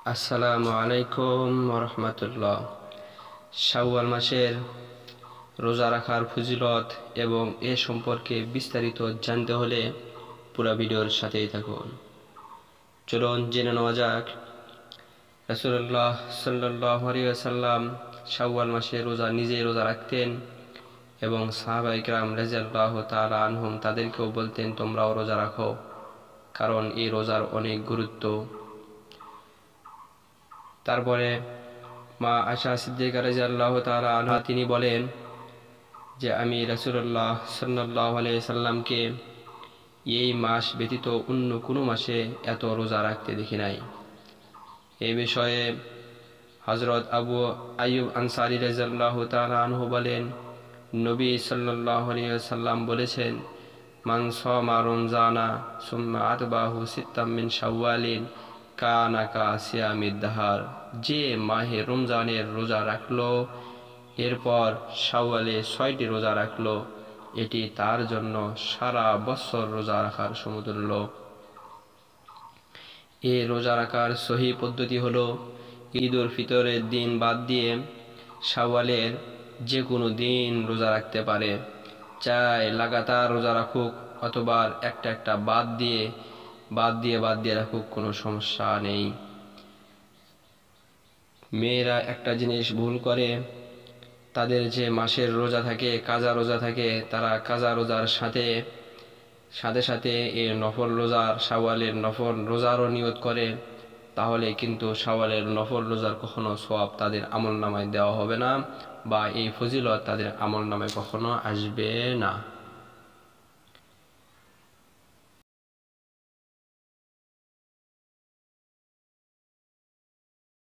আসসালামু আলাইকুম ওরহমতুল্লাহ। শাওয়াল মাসের রোজা রাখার ফজিলত এবং এ সম্পর্কে বিস্তারিত জানতে হলে পুরো ভিডিওর সাথেই থাকুন। চলুন জেনে নেওয়া যাক। রাসূলুল্লাহ সাল্লাল্লাহু আলাইহি ওয়াসাল্লাম শাওয়াল মাসে নিজেই রোজা রাখতেন এবং সাহাবায়ে কেরাম রাদিয়াল্লাহু তাআলা আনহুম তাদেরকেও বলতেন তোমরাও রোজা রাখো, কারণ এই রোজার অনেক গুরুত্ব। তারপরে মা আয়েশা সিদ্দিকা রাদিয়াল্লাহু তাআলা আনহা তিনি বলেন যে আমি রাসূলুল্লাহ সাল্লাল্লাহু আলাইহি সাল্লামকে এই মাস ব্যতীত অন্য কোনো মাসে এত রোজা রাখতে দেখি নাই। এই বিষয়ে হযরত আবু আইয়ুব আনসারী রাদিয়াল্লাহু তাআলা আনহু বলেন, নবী সাল্লাল্লাহু আলাইহি ওয়াসাল্লাম বলেছেন, মান সামা রমজানা সুম্মা আতবাহু সিত্তাম মিন শাওয়ালিন কানা কা সিয়ামিদ দাহার। যে মাহে রমজানের রোজা রাখলো এরপর শাওয়ালে 6টি রোজা রাখলো, এটি তার জন্য সারা বছর রোজা রাখার সমতুল্য। এই রোজা রাখার সহি পদ্ধতি হলো ঈদ উল ফিতরের দিন বাদ দিয়ে শাওয়ালের যে কোনো দিন রোজা রাখতে পারে। চাই লাগাতার রোজা রাখুক অথবা একটা একটা বাদ দিয়ে রাখুক, কোনো সমস্যা নেই। মেয়েরা একটা জিনিস ভুল করে, তাদের যে মাসের রোজা থাকে, কাজা রোজা থাকে, তারা কাজা রোজার সাথে সাথে এই নফল রোজার শাওয়ালের নফল রোজারও নিয়ত করে, তাহলে কিন্তু শাওয়ালের নফল রোজার কখনো সওয়াব তাদের আমল নামায় দেওয়া হবে না, বা এই ফজিলত তাদের আমল নামায় কখনো আসবে না।